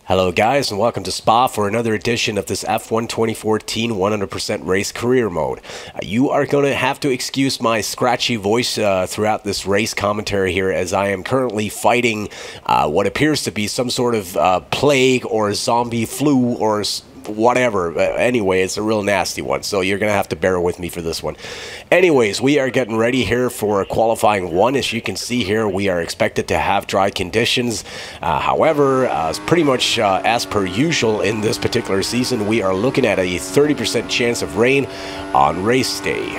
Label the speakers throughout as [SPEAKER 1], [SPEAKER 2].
[SPEAKER 1] Hello guys, and welcome to Spa for another edition of this F1 2014 100% race career mode. You are going to have to excuse my scratchy voice throughout this race commentary here, as I am currently fighting what appears to be some sort of plague or zombie flu or whatever. Anyway, it's a real nasty one, so you're gonna have to bear with me for this one. Anyways, we are getting ready here for qualifying one. As you can see here, we are expected to have dry conditions. However, pretty much as per usual in this particular season, we are looking at a 30% chance of rain on race day.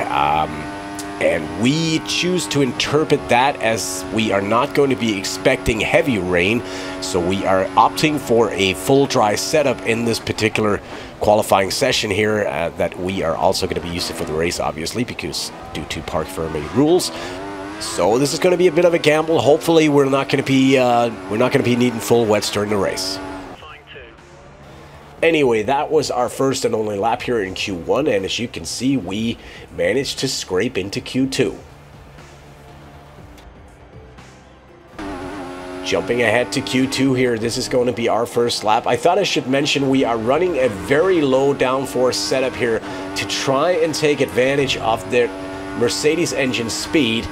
[SPEAKER 1] And we choose to interpret that as we are not going to be expecting heavy rain, so we are opting for a full dry setup in this particular qualifying session here that we are also going to be using for the race, obviously, because due to parc fermé rules. So this is going to be a bit of a gamble. Hopefully, we're not going to be needing full wets during the race. Anyway, that was our first and only lap here in Q1, and as you can see, we managed to scrape into Q2. Jumping ahead to Q2 here, this is going to be our first lap. I thought I should mention we are running a very low downforce setup here to try and take advantage of the Mercedes engine speed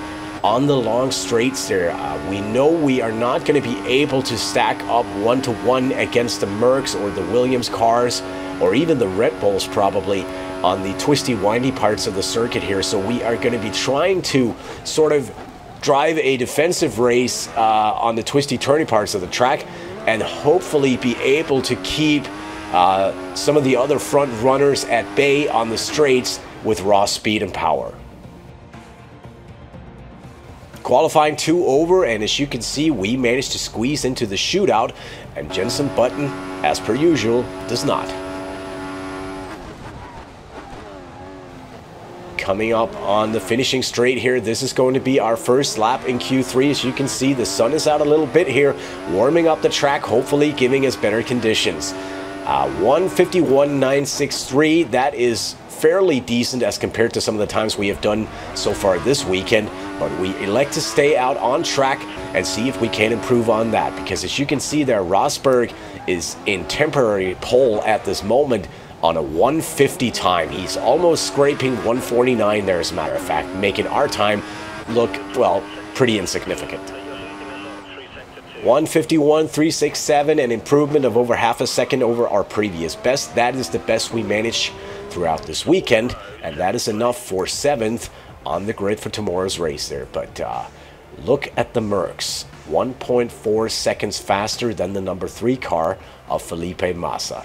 [SPEAKER 1] on the long straights there. We know we are not going to be able to stack up one-to-one against the Mercs or the Williams cars or even the Red Bulls probably on the twisty windy parts of the circuit here, so we are going to be trying to sort of drive a defensive race on the twisty turny parts of the track and hopefully be able to keep some of the other front runners at bay on the straights with raw speed and power. Qualifying 2 over, and as you can see, we managed to squeeze into the shootout, and Jenson Button, as per usual, does not. Coming up on the finishing straight here, this is going to be our first lap in Q3. As you can see, the sun is out a little bit here, warming up the track, hopefully giving us better conditions. 151.963, that is fairly decent as compared to some of the times we have done so far this weekend, but we elect to stay out on track and see if we can improve on that, because as you can see there, Rosberg is in temporary pole at this moment on a 150 time. He's almost scraping 149 there, as a matter of fact, making our time look, well, pretty insignificant. 151.367, an improvement of over half a second over our previous best. That is the best we managed throughout this weekend, and that is enough for 7th on the grid for tomorrow's race there. But look at the Mercs, 1.4 seconds faster than the number 3 car of Felipe Massa.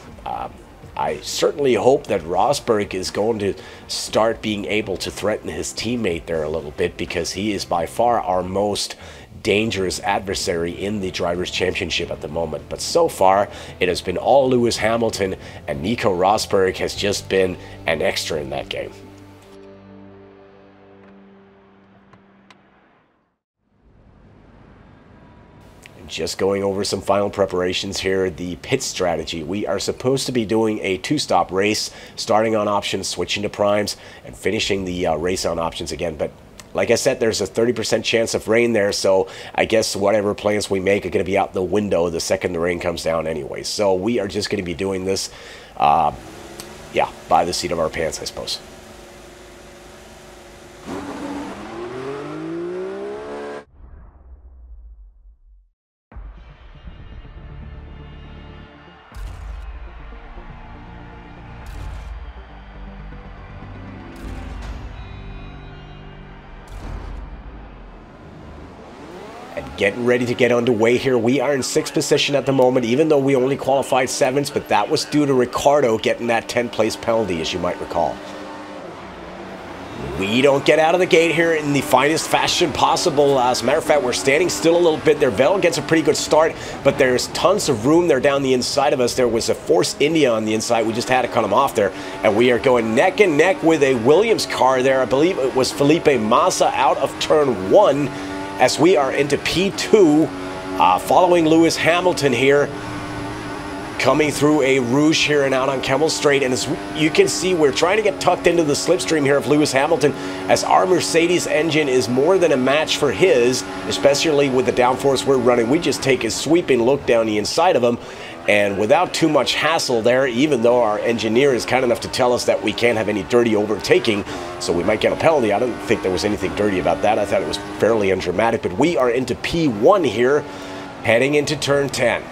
[SPEAKER 1] I certainly hope that Rosberg is going to start being able to threaten his teammate there a little bit, because he is by far our most dangerous adversary in the Drivers' Championship at the moment. But so far, it has been all Lewis Hamilton, and Nico Rosberg has just been an extra in that game. Just going over some final preparations here, the pit strategy. We are supposed to be doing a 2-stop race, starting on options, switching to primes, and finishing the race on options again. But like I said, there's a 30% chance of rain there, so I guess whatever plans we make are going to be out the window the second the rain comes down anyway. So we are just going to be doing this, yeah, by the seat of our pants, I suppose. Getting ready to get underway here. We are in 6th position at the moment, even though we only qualified 7th, but that was due to Ricardo getting that 10th place penalty, as you might recall. We don't get out of the gate here in the finest fashion possible. As a matter of fact, we're standing still a little bit there. Vettel gets a pretty good start, but there's tons of room there down the inside of us. There was a Force India on the inside. We just had to cut him off there, and we are going neck and neck with a Williams car there. I believe it was Felipe Massa out of turn 1, as we are into P2, following Lewis Hamilton here. coming through a Rouge here and out on Kemmel Straight, and as you can see, we're trying to get tucked into the slipstream here of Lewis Hamilton, as our Mercedes engine is more than a match for his, especially with the downforce we're running. We just take a sweeping look down the inside of him, and without too much hassle there, even though our engineer is kind enough to tell us that we can't have any dirty overtaking, so we might get a penalty. I don't think there was anything dirty about that. I thought it was fairly undramatic, but we are into P1 here, heading into turn 10.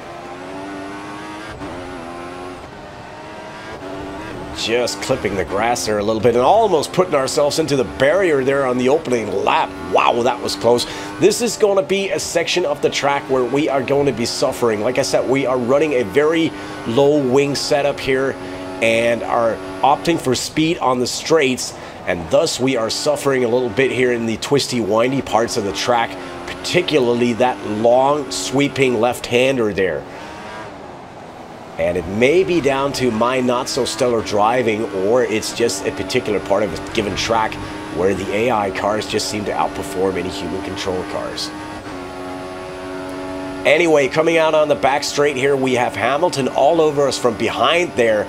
[SPEAKER 1] Just clipping the grass there a little bit and almost putting ourselves into the barrier there on the opening lap. Wow, that was close. This is going to be a section of the track where we are going to be suffering. Like I said, we are running a very low wing setup here and are opting for speed on the straights, and thus we are suffering a little bit here in the twisty, windy parts of the track, particularly that long sweeping left-hander there. And it may be down to my not-so-stellar driving, or it's just a particular part of a given track where the AI cars just seem to outperform any human control cars. Anyway, coming out on the back straight here, we have Hamilton all over us from behind there,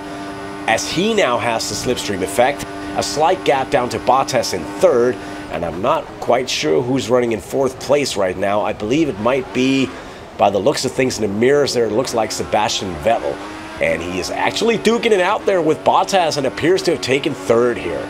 [SPEAKER 1] as he now has the slipstream effect. A slight gap down to Bottas in third, and I'm not quite sure who's running in fourth place right now. I believe it might be, by the looks of things in the mirrors there, it looks like Sebastian Vettel. And he is actually duking it out there with Bottas and appears to have taken third here.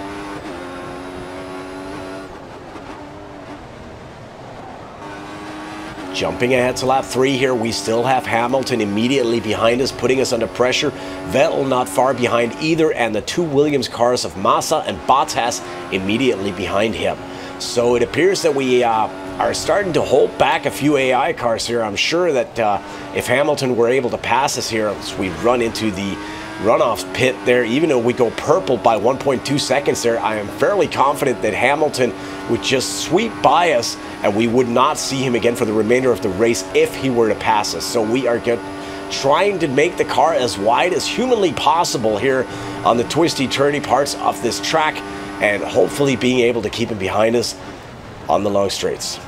[SPEAKER 1] Jumping ahead to lap 3 here, we still have Hamilton immediately behind us, putting us under pressure. Vettel not far behind either, and the two Williams cars of Massa and Bottas immediately behind him. So it appears that we are starting to hold back a few AI cars here. I'm sure that if Hamilton were able to pass us here as we run into the runoff pit there, even though we go purple by 1.2 seconds there, I am fairly confident that Hamilton would just sweep by us and we would not see him again for the remainder of the race if he were to pass us. So we are trying to make the car as wide as humanly possible here on the twisty, turny parts of this track, and hopefully being able to keep him behind us on the long straights.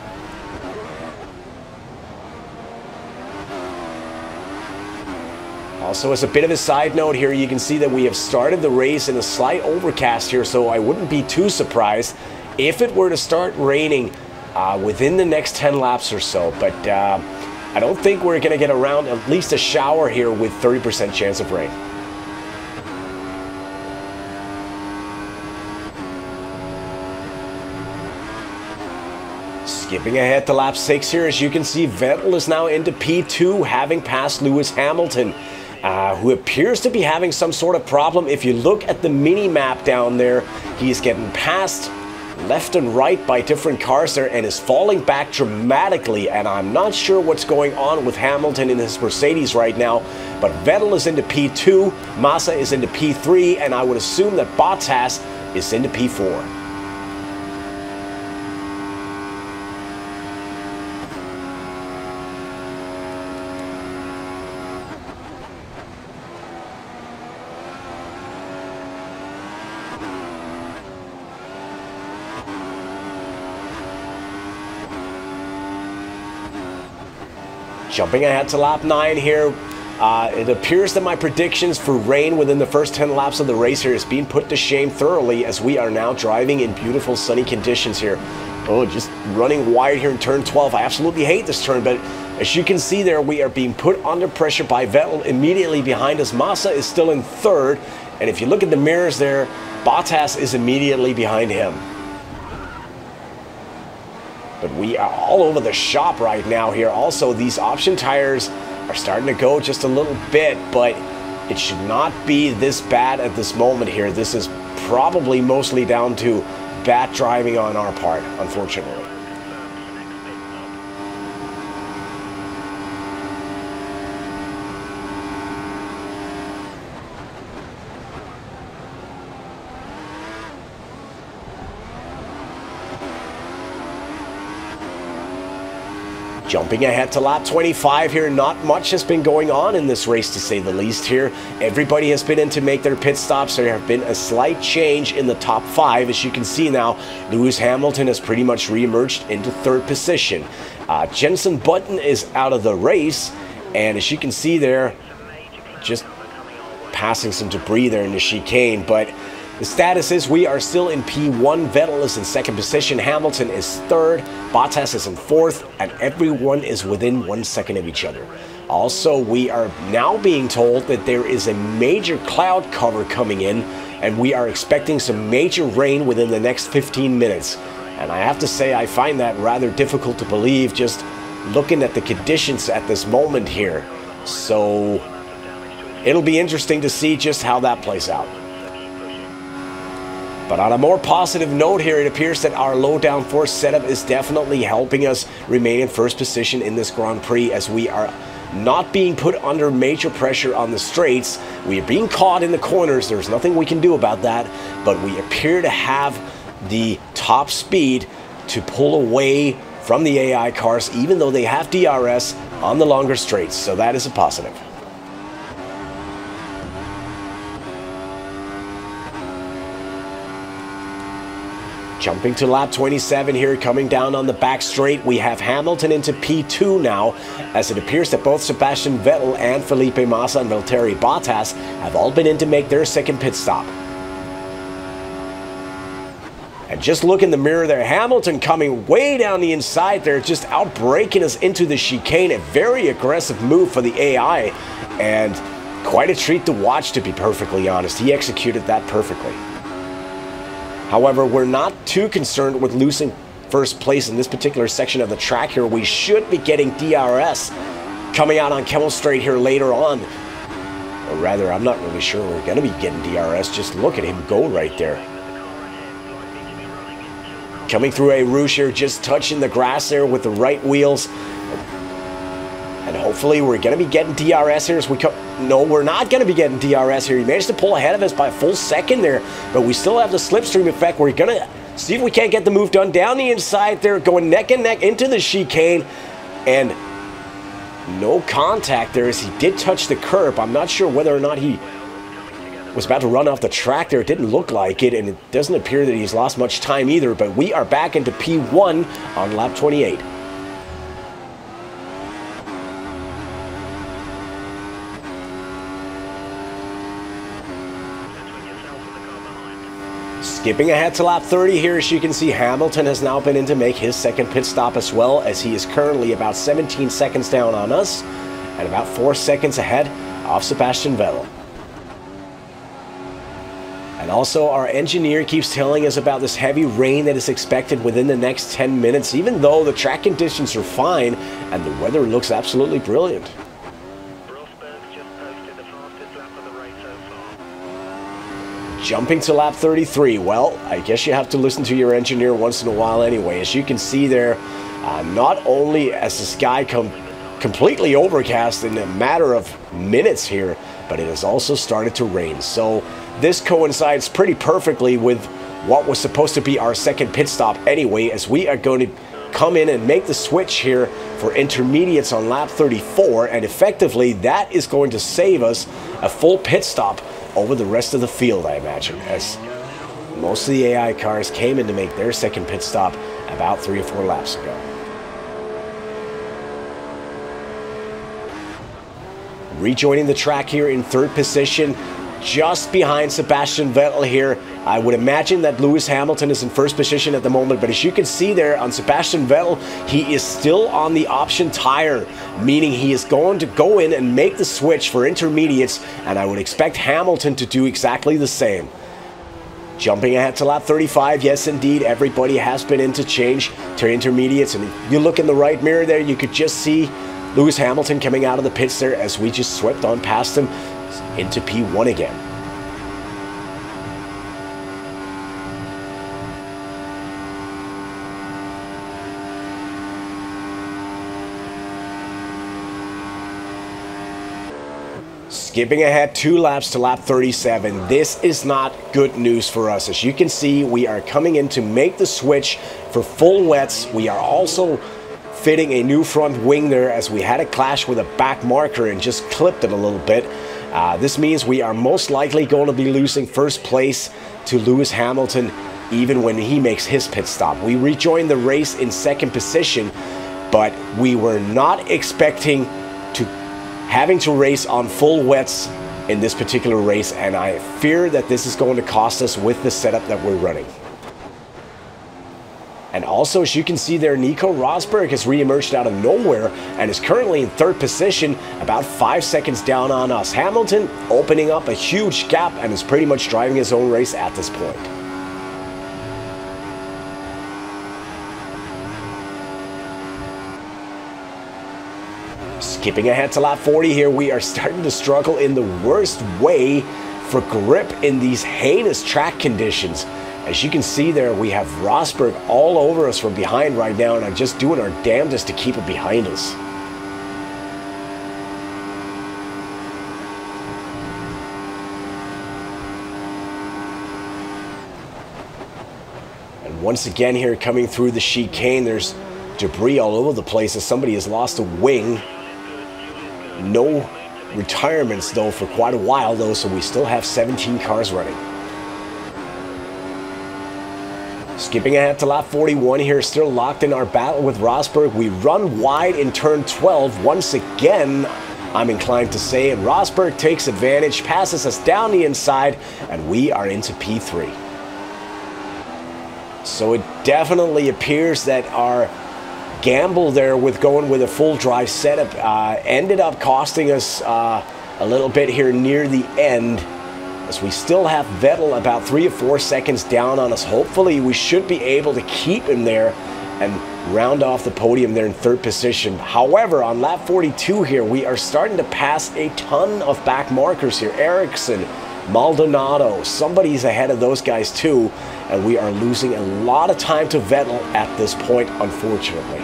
[SPEAKER 1] Also, as a bit of a side note here, you can see that we have started the race in a slight overcast here, so I wouldn't be too surprised if it were to start raining within the next 10 laps or so. But I don't think we're going to get around at least a shower here with 30% chance of rain. Skipping ahead to lap 6 here, as you can see, Vettel is now into P2, having passed Lewis Hamilton, who appears to be having some sort of problem. If you look at the mini-map down there, he's getting passed left and right by different cars there and is falling back dramatically, and I'm not sure what's going on with Hamilton in his Mercedes right now, but Vettel is into P2, Massa is into P3, and I would assume that Bottas is into P4. Jumping ahead to lap 9 here, it appears that my predictions for rain within the first 10 laps of the race here is being put to shame thoroughly, as we are now driving in beautiful sunny conditions here. Oh, just running wide here in turn 12. I absolutely hate this turn, but as you can see there, we are being put under pressure by Vettel immediately behind us. Massa is still in third, and if you look at the mirrors there, Bottas is immediately behind him. But we are all over the shop right now here. Also, these option tires are starting to go just a little bit, but it should not be this bad at this moment here. This is probably mostly down to bad driving on our part, unfortunately. Jumping ahead to lap 25 here, not much has been going on in this race, to say the least here. Everybody has been in to make their pit stops. There have been a slight change in the top 5. As you can see now, Lewis Hamilton has pretty much re-emerged into third position. Jenson Button is out of the race, and as you can see there, just passing some debris there in the chicane. But the status is we are still in P1. Vettel is in second position, Hamilton is third, Bottas is in fourth, and everyone is within 1 second of each other. Also, we are now being told that there is a major cloud cover coming in, and we are expecting some major rain within the next 15 minutes. And I have to say, I find that rather difficult to believe just looking at the conditions at this moment here. So it'll be interesting to see just how that plays out. But on a more positive note here, it appears that our low downforce setup is definitely helping us remain in first position in this Grand Prix, as we are not being put under major pressure on the straights. We are being caught in the corners. There's nothing we can do about that, but we appear to have the top speed to pull away from the AI cars, even though they have DRS on the longer straights. So that is a positive. Jumping to lap 27 here, coming down on the back straight, we have Hamilton into P2 now, as it appears that both Sebastian Vettel and Felipe Massa and Valtteri Bottas have all been in to make their second pit stop. And just look in the mirror there, Hamilton coming way down the inside there, just outbraking us into the chicane. A very aggressive move for the AI, and quite a treat to watch, to be perfectly honest. He executed that perfectly. However, we're not too concerned with losing first place in this particular section of the track here. We should be getting DRS coming out on Kemmel Straight here later on. Or rather, I'm not really sure we're going to be getting DRS. Just look at him go right there. Coming through a Rouge here, just touching the grass there with the right wheels. And hopefully we're going to be getting DRS here as we come. No, we're not going to be getting DRS here. He managed to pull ahead of us by a full second there, but we still have the slipstream effect. We're going to see if we can't get the move done down the inside there, going neck and neck into the chicane, and no contact there as he did touch the curb. I'm not sure whether or not he was about to run off the track there. It didn't look like it, and it doesn't appear that he's lost much time either, but we are back into P1 on lap 28. Skipping ahead to lap 30 here, as you can see, Hamilton has now been in to make his second pit stop as well, as he is currently about 17 seconds down on us and about 4 seconds ahead of Sebastian Vettel. And also, our engineer keeps telling us about this heavy rain that is expected within the next 10 minutes, even though the track conditions are fine and the weather looks absolutely brilliant. Jumping to lap 33, well, I guess you have to listen to your engineer once in a while anyway. As you can see there, not only has the sky completely overcast in a matter of minutes here, but it has also started to rain. So this coincides pretty perfectly with what was supposed to be our second pit stop anyway, as we are going to come in and make the switch here for intermediates on lap 34, and effectively that is going to save us a full pit stop over the rest of the field, I imagine, as most of the AI cars came in to make their second pit stop about 3 or 4 laps ago. Rejoining the track here in third position, just behind Sebastian Vettel here. I would imagine that Lewis Hamilton is in first position at the moment, but as you can see there on Sebastian Vettel, he is still on the option tire, meaning he is going to go in and make the switch for intermediates, and I would expect Hamilton to do exactly the same. Jumping ahead to lap 35, yes indeed, everybody has been in to change to intermediates, and if you look in the right mirror there, you could just see Lewis Hamilton coming out of the pits there as we just swept on past him into P1 again. Skipping ahead 2 laps to lap 37, this is not good news for us. As you can see, we are coming in to make the switch for full wets. We are also fitting a new front wing there, as we had a clash with a back marker and just clipped it a little bit. This means we are most likely going to be losing first place to Lewis Hamilton even when he makes his pit stop. We rejoined the race in second position, but we were not expecting to having to race on full wets in this particular race, and I fear that this is going to cost us with the setup that we're running. And also, as you can see there, Nico Rosberg has re-emerged out of nowhere and is currently in third position, about 5 seconds down on us. Hamilton opening up a huge gap and is pretty much driving his own race at this point. Skipping ahead to lap 40 here, we are starting to struggle in the worst way for grip in these heinous track conditions. As you can see there, we have Rosberg all over us from behind right now, and I'm just doing our damnedest to keep it behind us. And once again here, coming through the chicane, there's debris all over the place as somebody has lost a wing. No retirements though for quite a while though, so we still have 17 cars running. Skipping ahead to lap 41 here, still locked in our battle with Rosberg. We run wide in turn 12 once again, I'm inclined to say, and Rosberg takes advantage, passes us down the inside, and we are into P3. So it definitely appears that our gamble there with going with a full drive setup ended up costing us a little bit here near the end, as we still have Vettel about 3 or 4 seconds down on us. Hopefully we should be able to keep him there and round off the podium there in third position. However, on lap 42 here, we are starting to pass a ton of back markers here. Ericsson, Maldonado, somebody's ahead of those guys too, and we are losing a lot of time to Vettel at this point, unfortunately.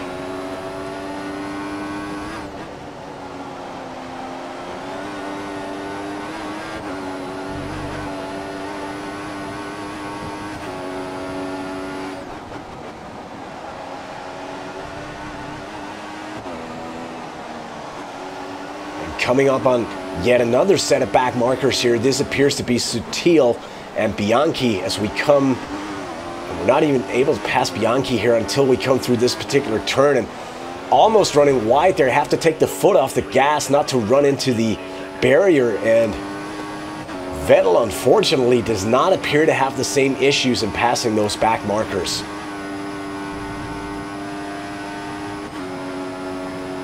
[SPEAKER 1] Coming up on yet another set of back markers here. This appears to be Sutil and Bianchi as we come. We're not even able to pass Bianchi here until we come through this particular turn, and almost running wide there. Have to take the foot off the gas not to run into the barrier, and Vettel unfortunately does not appear to have the same issues in passing those back markers.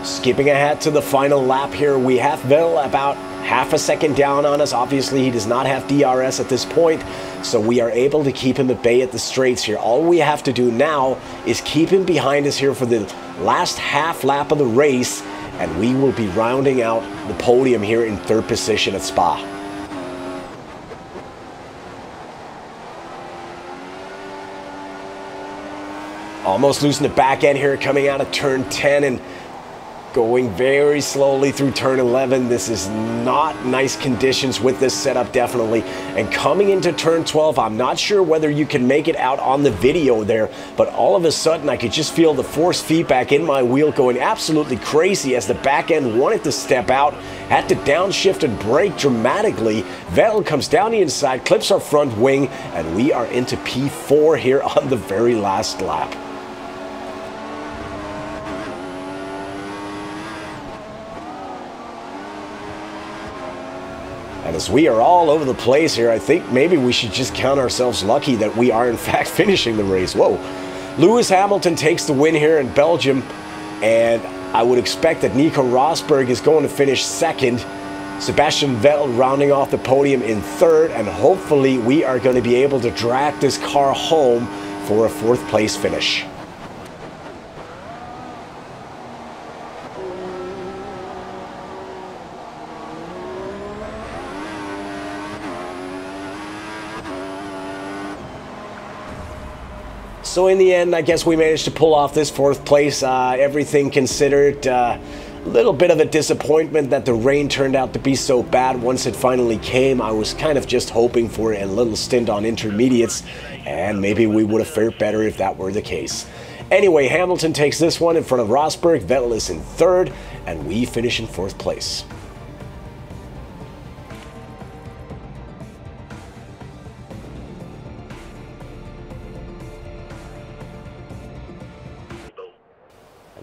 [SPEAKER 1] Skipping ahead to the final lap here, we have Vettel about half a second down on us. Obviously, he does not have DRS at this point, so we are able to keep him at bay at the straights here. All we have to do now is keep him behind us here for the last half lap of the race, and we will be rounding out the podium here in third position at Spa. Almost losing the back end here, coming out of turn 10 and going very slowly through turn 11. This is not nice conditions with this setup, definitely. And coming into turn 12, I'm not sure whether you can make it out on the video there, but all of a sudden I could just feel the force feedback in my wheel going absolutely crazy as the back end wanted to step out, had to downshift and brake dramatically. Vettel comes down the inside, clips our front wing, and we are into P4 here on the very last lap. And as we are all over the place here, I think maybe we should just count ourselves lucky that we are in fact finishing the race. Whoa. Lewis Hamilton takes the win here in Belgium, and I would expect that Nico Rosberg is going to finish second. Sebastian Vettel rounding off the podium in third, and hopefully we are going to be able to drag this car home for a fourth place finish. So in the end, I guess we managed to pull off this fourth place. Everything considered, a little bit of a disappointment that the rain turned out to be so bad once it finally came. I was kind of just hoping for a little stint on intermediates, and maybe we would have fared better if that were the case. Anyway, Hamilton takes this one in front of Rosberg. Vettel is in third, and we finish in fourth place.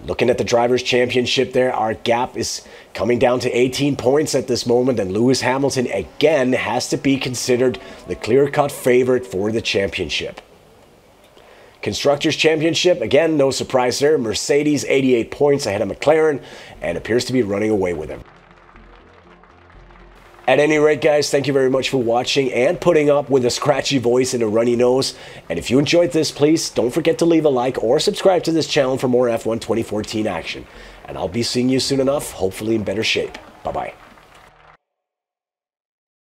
[SPEAKER 1] Looking at the Drivers' Championship there, our gap is coming down to 18 points at this moment, and Lewis Hamilton again has to be considered the clear-cut favorite for the championship. Constructors' Championship, again, no surprise there. Mercedes, 88 points ahead of McLaren, and appears to be running away with him. At any rate, guys, thank you very much for watching and putting up with a scratchy voice and a runny nose. And if you enjoyed this, please don't forget to leave a like or subscribe to this channel for more F1 2014 action. And I'll be seeing you soon enough, hopefully in better shape. Bye-bye.